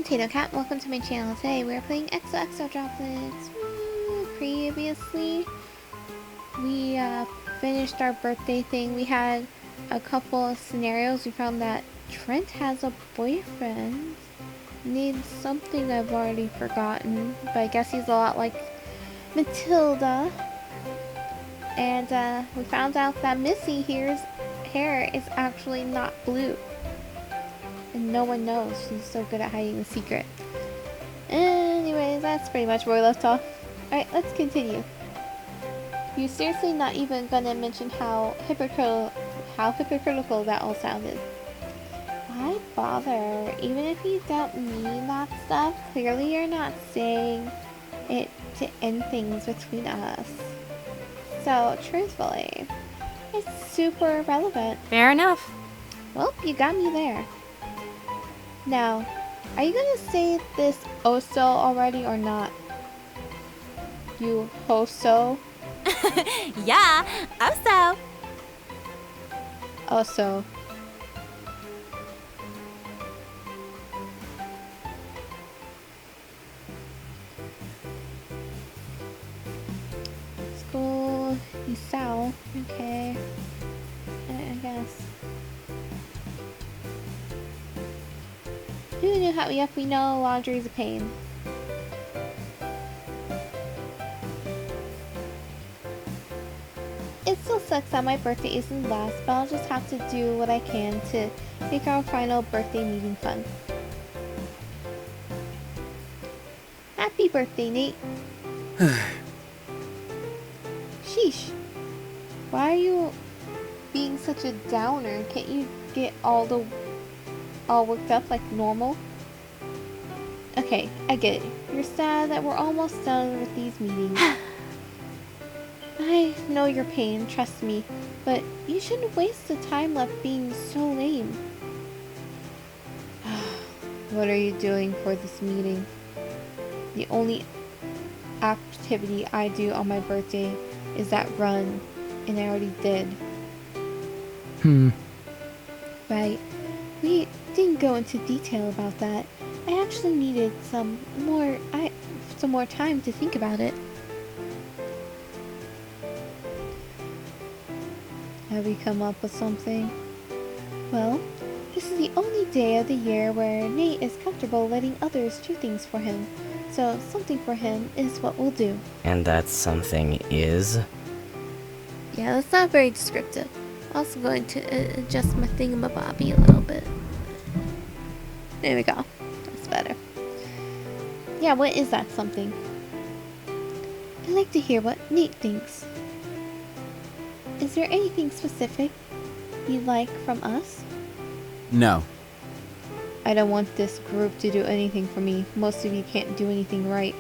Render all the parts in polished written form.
Potato Cat, welcome to my channel. Today we're playing XOXO Droplets. Previously, we finished our birthday thing. We had a couple of scenarios. We found that Trent has a boyfriend. Needs something I've already forgotten, but I guess he's a lot like Matilda. And we found out that Missy here's hair is actually not blue. And no one knows. She's so good at hiding the secret. Anyways, that's pretty much where we left off. Alright, let's continue. You're seriously not even gonna mention how hypocritical that all sounded. Why bother? Even if you don't mean that stuff, clearly you're not saying it to end things between us. So, truthfully, it's super relevant. Fair enough. Well, you got me there. Now, are you gonna say this oso already or not? You hoso? Yeah, also. Oso. School, Isao. Okay. I guess. Who knew how we know laundry's a pain? It still sucks that my birthday isn't last, but I'll just have to do what I can to make our final birthday meeting fun. Happy birthday, Nate. Sheesh. Why are you being such a downer? Can't you get all worked up like normal? Okay, I get it. You're sad that we're almost done with these meetings. I know your pain, trust me, but you shouldn't waste the time left being so lame. What are you doing for this meeting? The only activity I do on my birthday is that run, and I already did. Right. We didn't go into detail about that. I actually needed some more time to think about it. Have we come up with something? Well, this is the only day of the year where Nate is comfortable letting others do things for him. So something for him is what we'll do. And that something is? Yeah, that's not very descriptive. Also going to adjust my thingamabobby a little bit. There we go. That's better. Yeah, what is that something? I'd like to hear what Nate thinks. Is there anything specific you'd like from us? No. I don't want this group to do anything for me. Most of you can't do anything right.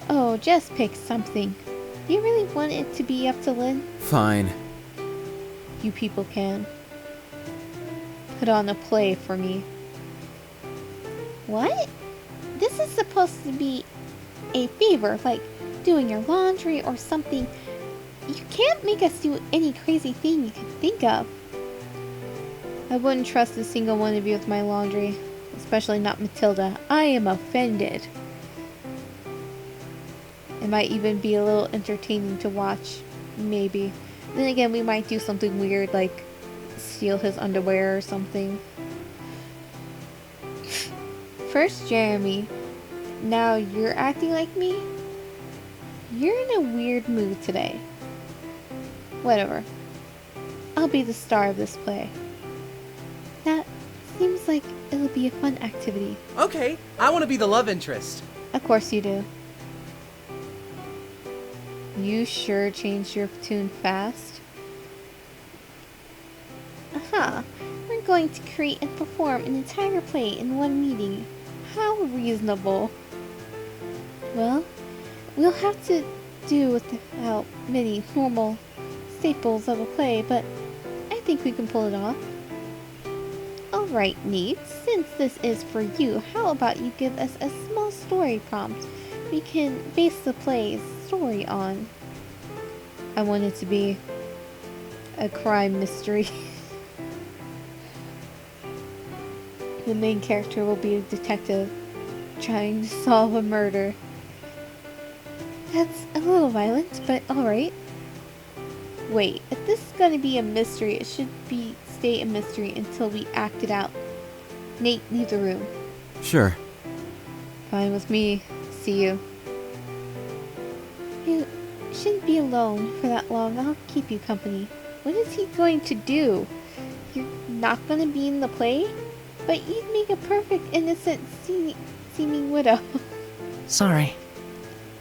Oh, just pick something. Do you really want it to be up to Lynn? Fine. You people can. Put on a play for me. What? This is supposed to be a favor, like doing your laundry or something. You can't make us do any crazy thing you can think of. I wouldn't trust a single one of you with my laundry, especially not Matilda. I am offended. It might even be a little entertaining to watch, maybe. Then again, we might do something weird like steal his underwear or something. First Jeremy, now you're acting like me? You're in a weird mood today. Whatever. I'll be the star of this play. That seems like it'll be a fun activity. Okay, I want to be the love interest. Of course you do. You sure changed your tune fast. Aha! We're going to create and perform an entire play in one meeting. How reasonable. Well, we'll have to do without many normal staples of a play, but I think we can pull it off. Alright, Nate, since this is for you, how about you give us a small story prompt we can base the play's story on? I want it to be a crime mystery. the main character will be a detective trying to solve a murder. That's a little violent, but alright. Wait, if this is gonna be a mystery, it should stay a mystery until we act it out. Nate, leave the room. Sure. Fine with me. See you. You shouldn't be alone for that long. I'll keep you company. What is he going to do? You're not gonna be in the play? But you'd make a perfect innocent seeming widow. Sorry.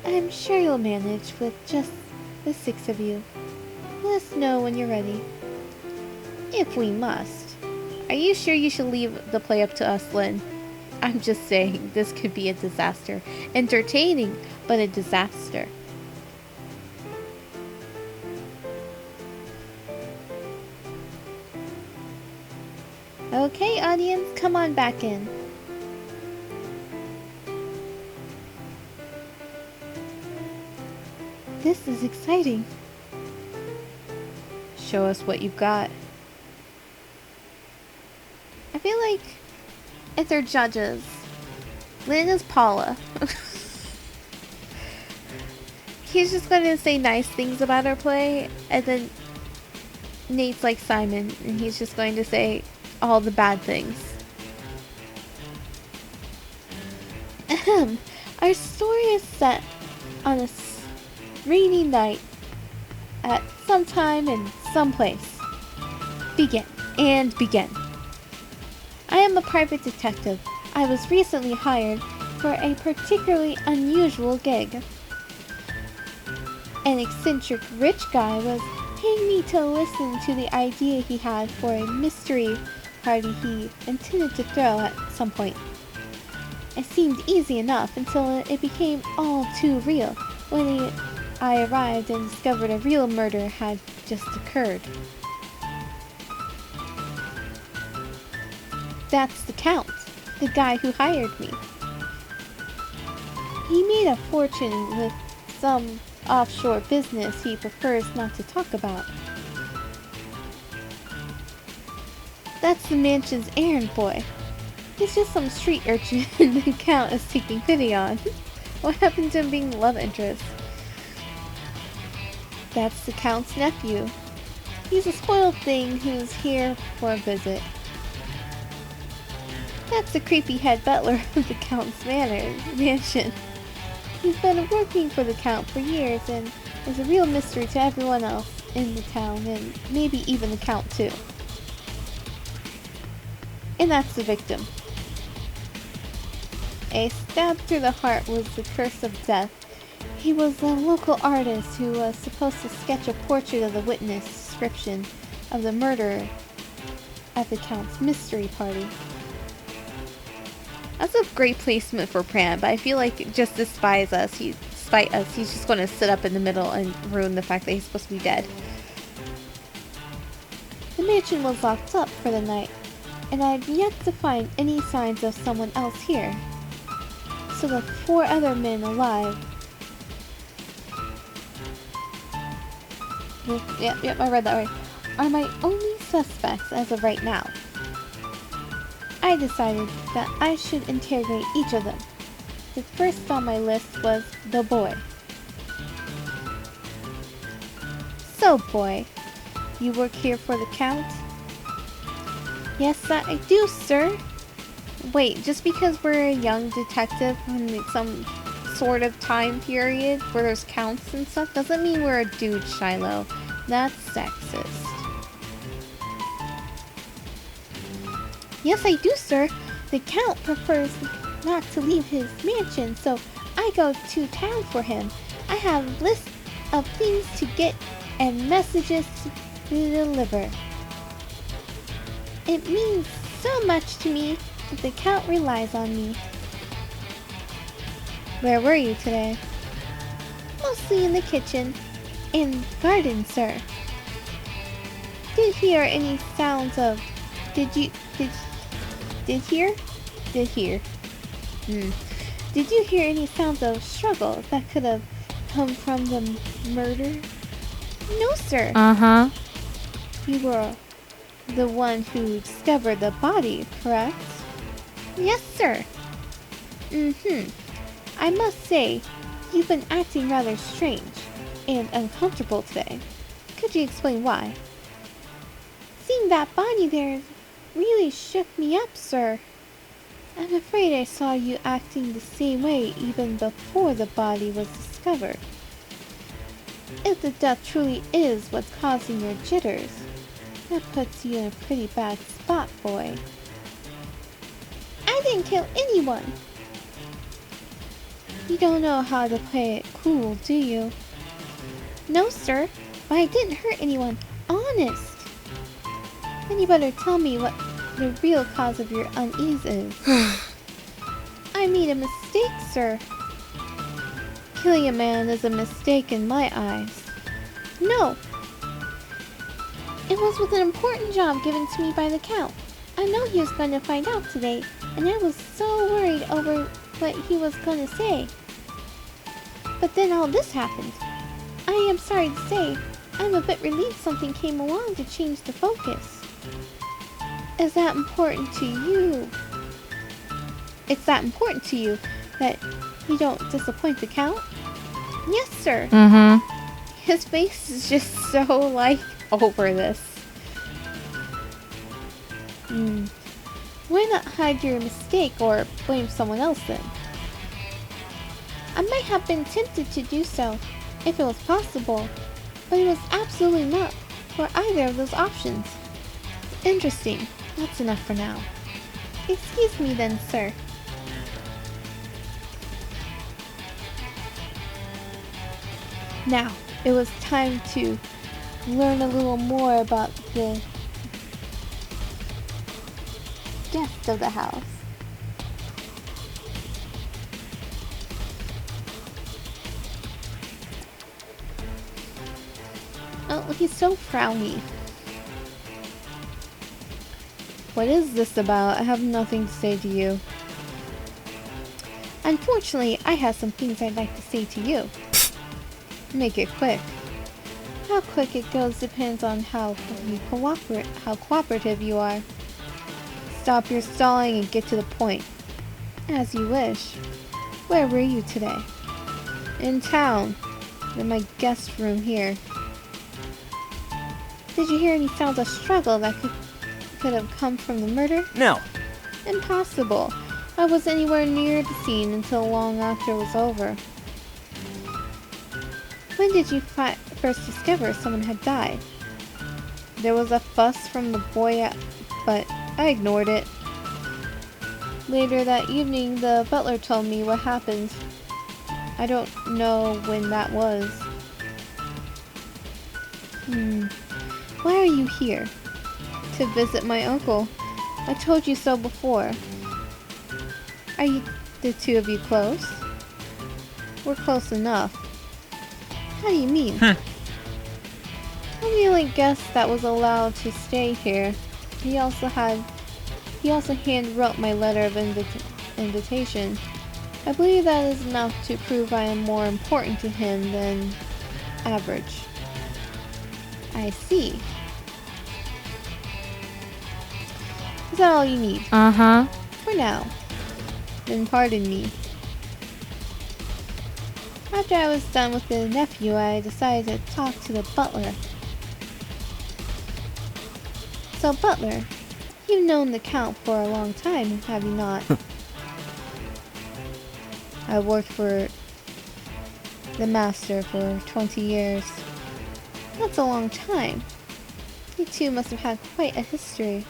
I'm sure you'll manage with just the 6 of you. Let us know when you're ready. If we must. Are you sure you should leave the play up to us, Lynn? I'm just saying, this could be a disaster. Entertaining, but a disaster. Okay, audience, come on back in. This is exciting. Show us what you've got. I feel like if they're judges, Lynn is Paula. He's just gonna say nice things about her play, and then Nate's like Simon, and he's just going to say all the bad things. Ahem. Our story is set on a rainy night at some time and some place. Begin. I am a private detective. I was recently hired for a particularly unusual gig. An eccentric rich guy was paying me to listen to the idea he had for a mystery party he intended to throw at some point. It seemed easy enough until it became all too real when I arrived and discovered a real murder had just occurred. That's the Count, the guy who hired me. He made a fortune with some offshore business he prefers not to talk about. That's the mansion's errand boy. He's just some street urchin the Count is taking pity on. What happened to him being the love interest? That's the Count's nephew. He's a spoiled thing who's here for a visit. That's the creepy head butler of the Count's mansion. He's been working for the Count for years and is a real mystery to everyone else in the town, and maybe even the Count too. And that's the victim. A stab through the heart was the curse of death. He was a local artist who was supposed to sketch a portrait of the witness description of the murder at the Count's mystery party. That's a great placement for Pran, but I feel like just despite us, he's just going to sit up in the middle and ruin the fact that he's supposed to be dead. The mansion was locked up for the night, and I've yet to find any signs of someone else here. So the 4 other men alive. Yep, I read that right. Are my only suspects as of right now. I decided that I should interrogate each of them. The first on my list was the boy. So, boy, you work here for the Count? Yes, I do, sir. Wait, just because we're a young detective in some sort of time period where there's counts and stuff doesn't mean we're a dude, Shiloh. That's sexist. Yes, I do, sir. The Count prefers not to leave his mansion, so I go to town for him. I have lists of things to get and messages to deliver. It means so much to me that the Count relies on me. Where were you today? Mostly in the kitchen and garden, sir. Did hear any sounds of... Did you hear any sounds of struggle that could have come from the murder? No, sir. Uh-huh. You were the one who discovered the body, correct? Yes, sir. I must say, you've been acting rather strange and uncomfortable today. Could you explain why? Seeing that body there really shook me up, sir. I'm afraid I saw you acting the same way even before the body was discovered. If the death truly is what's causing your jitters, that puts you in a pretty bad spot, boy. I didn't kill anyone! You don't know how to play it cool, do you? No, sir, but I didn't hurt anyone. Honest! Then you better tell me what the real cause of your unease is. I made a mistake, sir. Killing a man is a mistake in my eyes. No! It was with an important job given to me by the Count. I know he was going to find out today, and I was so worried over what he was going to say. But then all this happened. I am sorry to say, I'm a bit relieved something came along to change the focus. Is that important to you? It's that important to you that you don't disappoint the Count? Yes, sir. His face is just so, over this. Why not hide your mistake or blame someone else then? I might have been tempted to do so, if it was possible, but it was absolutely not for either of those options. Interesting. That's enough for now. Excuse me then, sir. Now, it was time to learn a little more about the guest of the house. Oh, he's so frowny. What is this about? I have nothing to say to you. Unfortunately, I have some things I'd like to say to you. Make it quick. How quick it goes depends on how cooperative you are. Stop your stalling and get to the point. As you wish. Where were you today? In town. In my guest room here. Did you hear any sounds of struggle that could have come from the murder? No. Impossible. I wasn't anywhere near the scene until long after it was over. When did you first discover someone had died? There was a fuss from the boy, but I ignored it. Later that evening, the butler told me what happened. I don't know when that was. Why are you here? To visit my uncle. I told you so before. Are you the two of you close? We're close enough. How do you mean? I'm the only guest that was allowed to stay here. He also hand-wrote my letter of invitation. I believe that is enough to prove I am more important to him than average. I see. Is that all you need? For now. Then pardon me. After I was done with the nephew, I decided to talk to the butler. So, butler, you've known the Count for a long time, have you not? I worked for the master for 20 years. That's a long time. You two must have had quite a history.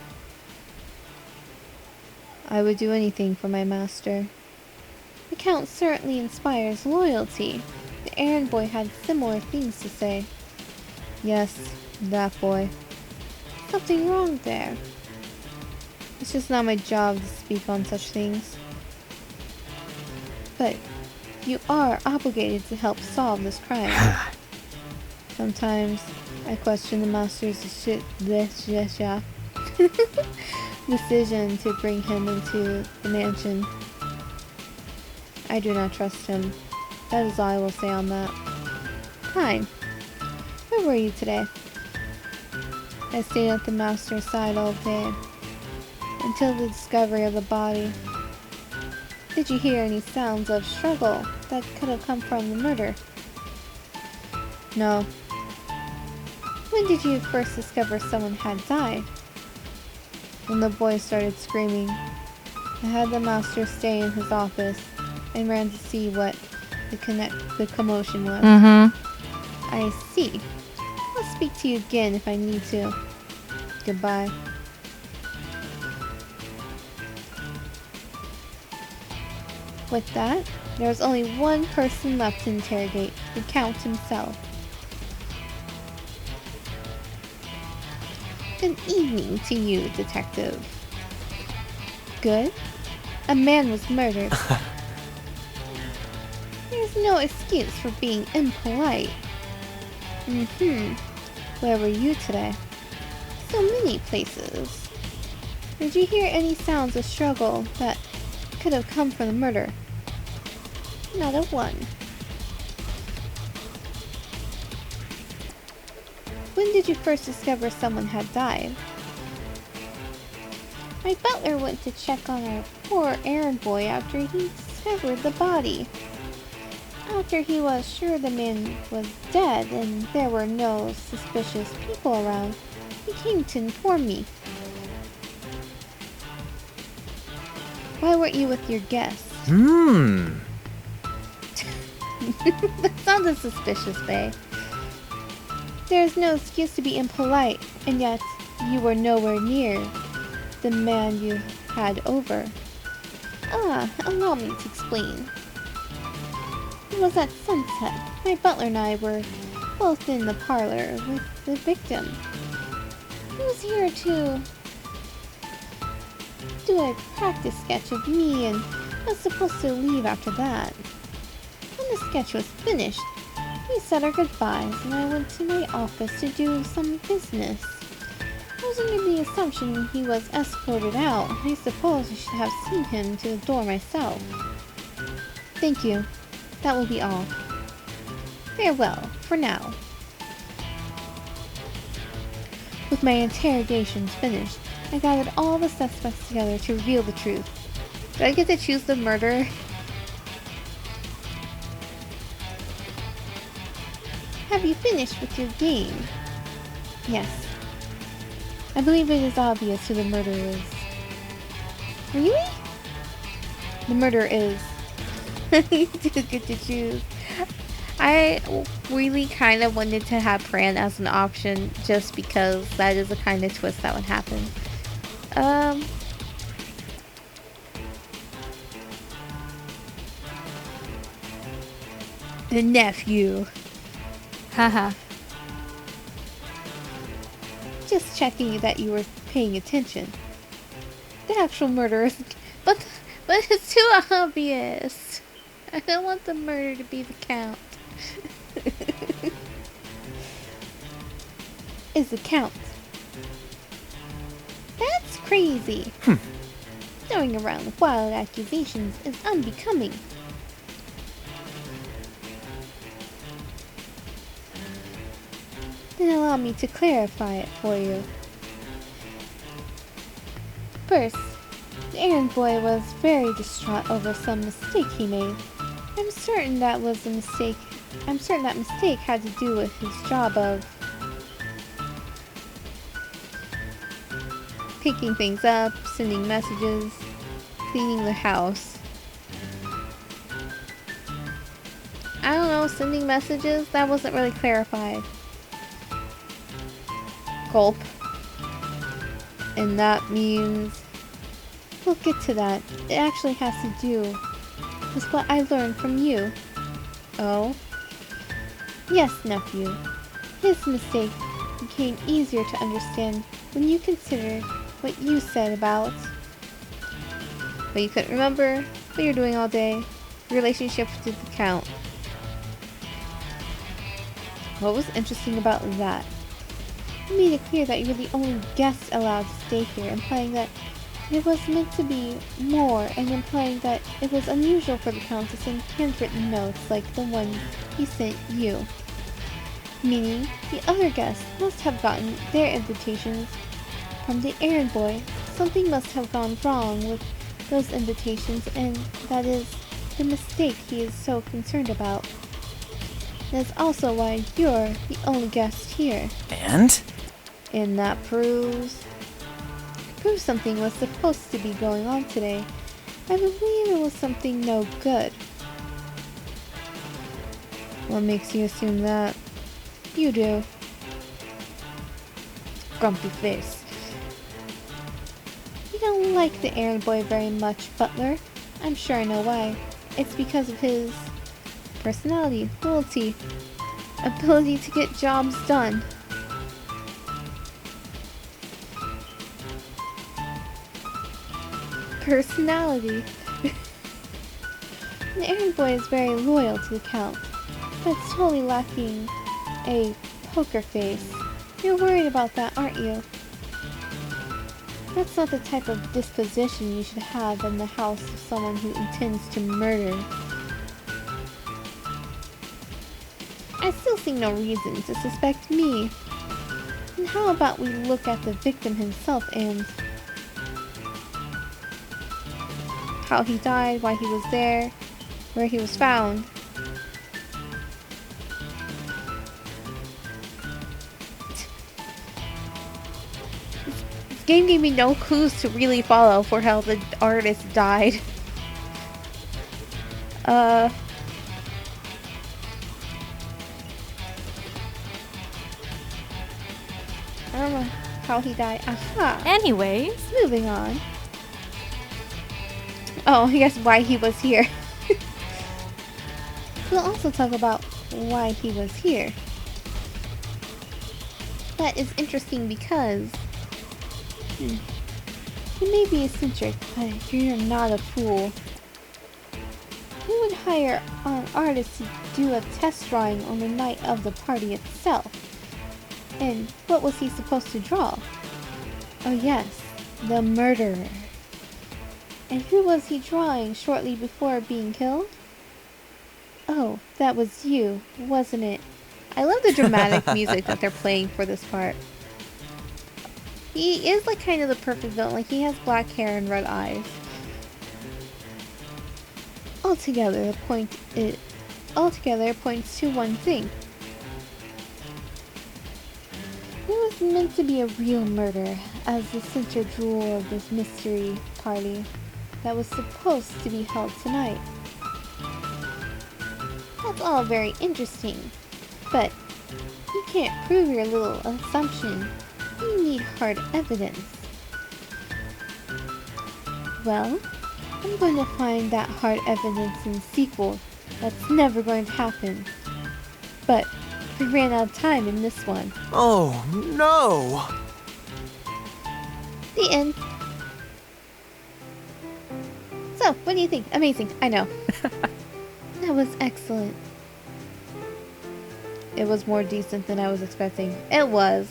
I would do anything for my master. The Count certainly inspires loyalty. The errand boy had similar things to say. Yes, that boy. Something wrong there. It's just not my job to speak on such things. But you are obligated to help solve this crime. Sometimes I question the master's decision to bring him into the mansion. I do not trust him. That is all I will say on that. Fine. Where were you today? I stayed at the master's side all day, until the discovery of the body. Did you hear any sounds of struggle that could have come from the murder? No. When did you first discover someone had died? When the boy started screaming. I had the master stay in his office and ran to see what the commotion was. I see. I'll speak to you again if I need to. Goodbye. With that, there was only one person left to interrogate, the Count himself. Good evening to you, Detective. Good? A man was murdered. There's no excuse for being impolite. Where were you today? So many places. Did you hear any sounds of struggle that could have come from the murder? Not a one. When did you first discover someone had died? My butler went to check on our poor errand boy after he discovered the body. After he was sure the man was dead and there were no suspicious people around, he came to inform me. Why weren't you with your guests? That sounded suspicious, Bae. There's no excuse to be impolite, and yet you were nowhere near the man you had over. Allow me to explain. It was at sunset. My butler and I were both in the parlor with the victim. He was here to do a practice sketch of me and was supposed to leave after that. When the sketch was finished, we said our goodbyes and I went to my office to do some business. I was under the assumption he was escorted out. I suppose I should have seen him to the door myself. Thank you. That will be all. Farewell, for now. With my interrogations finished, I gathered all the suspects together to reveal the truth. Did I get to choose the murderer? Have you finished with your game? Yes. I believe it is obvious who the murderer is. Really? The murderer is. You do get to choose. I really kind of wanted to have Pran as an option just because that is the kind of twist that would happen. The nephew. Haha. Just checking that you were paying attention. The actual murderer is... But it's too obvious. I don't want the murder to be the Count. Is the Count. That's crazy. Throwing around wild accusations is unbecoming. Then allow me to clarify it for you. First, the errand boy was very distraught over some mistake he made. I'm certain that mistake had to do with his job of picking things up, sending messages, cleaning the house. I don't know, sending messages? That wasn't really clarified. Gulp. And that means... We'll get to that. It actually has to do with what I learned from you. Oh? Yes, nephew. His mistake became easier to understand when you consider what you said about what you couldn't remember, what you're doing all day, your relationship with the Count. What was interesting about that? You made it clear that you were the only guest allowed to stay here, implying that it was meant to be more, and implying that it was unusual for the Count to send handwritten notes like the one he sent you. Meaning, the other guests must have gotten their invitations from the errand boy. Something must have gone wrong with those invitations, and that is the mistake he is so concerned about. That's also why you're the only guest here. And? And that proves something was supposed to be going on today. I believe it was something no good. What makes you assume that? You do. Grumpy face. You don't like the errand boy very much, Butler. I'm sure I know why. It's because of his personality, loyalty, ability to get jobs done. Personality. The errand boy is very loyal to the Count, but it's totally lacking a poker face. You're worried about that, aren't you? That's not the type of disposition you should have in the house of someone who intends to murder. I still see no reason to suspect me. And how about we look at the victim himself and how he died, why he was there, where he was found. This game gave me no clues to really follow for how the artist died. I don't know how he died. Aha! Anyways, Moving on. Oh, I guess why he was here. We'll also talk about why he was here. That is interesting because you may be eccentric, but you're not a fool. Who would hire an artist to do a test drawing on the night of the party itself? And what was he supposed to draw? Oh yes, the murderer. And who was he drawing shortly before being killed? Oh, that was you, wasn't it? I love the dramatic music that they're playing for this part. He is like kind of the perfect villain, like he has black hair and red eyes. Altogether, it points to one thing. It was meant to be a real murder as the center jewel of this mystery party that was supposed to be held tonight. That's all very interesting, but you can't prove your little assumption. You need hard evidence. Well, I'm going to find that hard evidence in the sequel. That's never going to happen. But we ran out of time in this one. Oh, no! The end. So, what do you think? Amazing, I know. That was excellent. It was more decent than I was expecting. It was.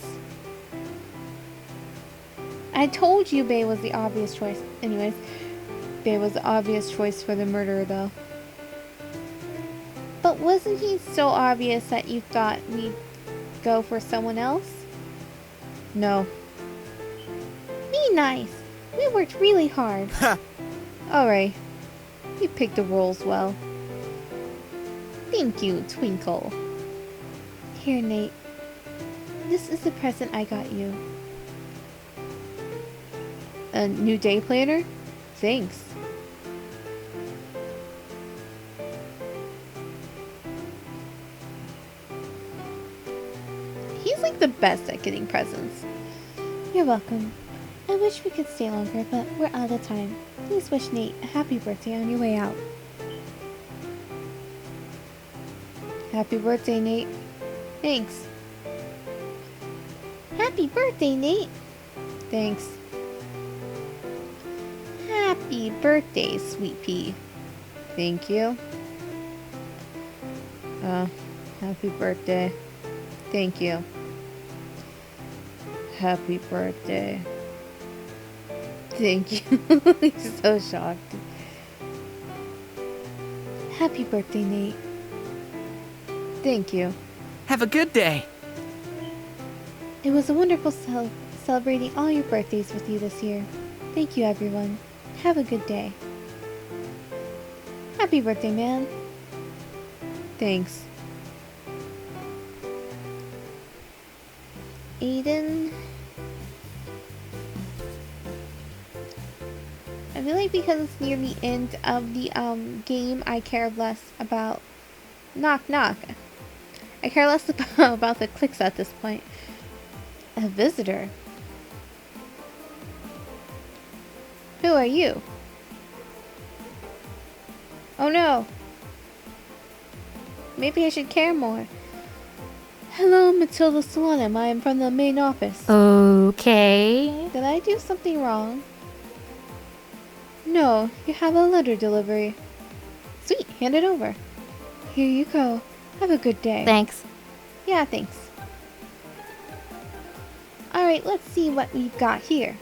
I told you Bay was the obvious choice. Anyways, Bay was the obvious choice for the murderer though. But wasn't he so obvious that you thought we'd go for someone else? No. Be nice. We worked really hard. Alright. You picked the roles well. Thank you, Twinkle. Here, Nate. This is the present I got you. A new day planner? Thanks. He's like the best at getting presents. You're welcome. I wish we could stay longer, but we're out of time. Please wish Nate a happy birthday on your way out. Happy birthday, Nate. Thanks. Happy birthday, Nate. Thanks. Happy birthday, Sweet Pea. Thank you. Happy birthday. Thank you. Happy birthday. Thank you. He's so shocked. Happy birthday, Nate. Thank you. Have a good day. It was a wonderful celebrating all your birthdays with you this year. Thank you, everyone. Have a good day. Happy birthday, man. Thanks. Aiden. I feel like because it's near the end of the game, I care less about knock knock. I care less about the cliques at this point. A visitor? Who are you? Oh no. Maybe I should care more. Hello, Matilda Solanum. I am from the main office. Okay. Did I do something wrong? No, you have a letter delivery. Sweet, hand it over. Here you go. Have a good day. Thanks. Yeah, thanks. Alright, let's see what we've got here.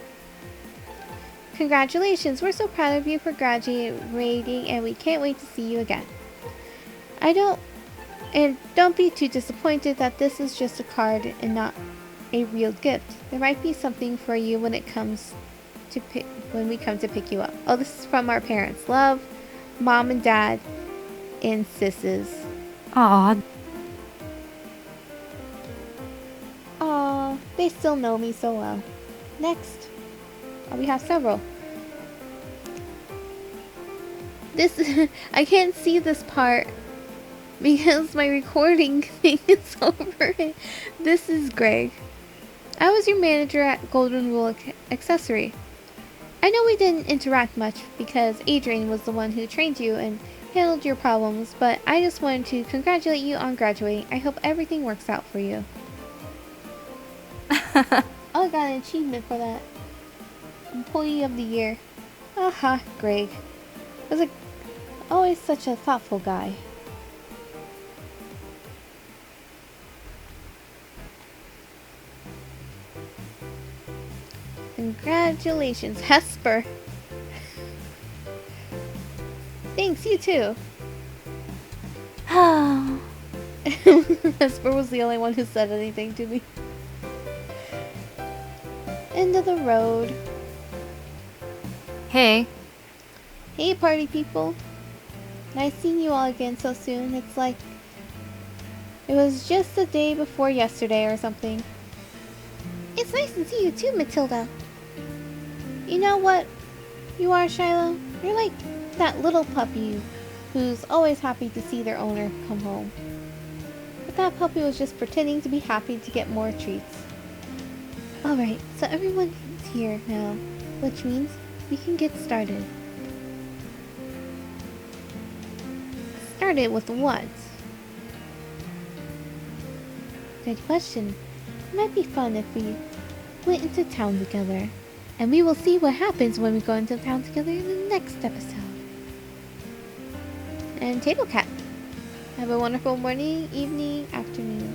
Congratulations, we're so proud of you for graduating and we can't wait to see you again. Don't be too disappointed that this is just a card and not a real gift. There might be something for you when we come to pick you up. Oh, this is from our parents. Love, Mom and Dad, and Sis's. Aw. Aw, they still know me so well. Next. Oh, we have several. I can't see this part because my recording thing is over. This is Greg. I was your manager at Golden Rule Accessory. I know we didn't interact much because Adrian was the one who trained you and handled your problems, but I just wanted to congratulate you on graduating. I hope everything works out for you. Oh, I got an achievement for that. Employee of the Year. Aha, Greg. Was always such a thoughtful guy. Congratulations, Hesper. Thanks, you too. Hesper was the only one who said anything to me. End of the road. Hey. Hey, party people. Nice seeing you all again so soon. It's like it was just the day before yesterday or something. It's nice to see you too, Matilda. You know what you are, Shiloh? You're like that little puppy who's always happy to see their owner come home. But that puppy was just pretending to be happy to get more treats. Alright, so everyone's here now, which means we can get started. Started with what? Good question. It might be fun if we went into town together. And we will see what happens when we go into town together in the next episode. And Table Cat. Have a wonderful morning, evening, afternoon.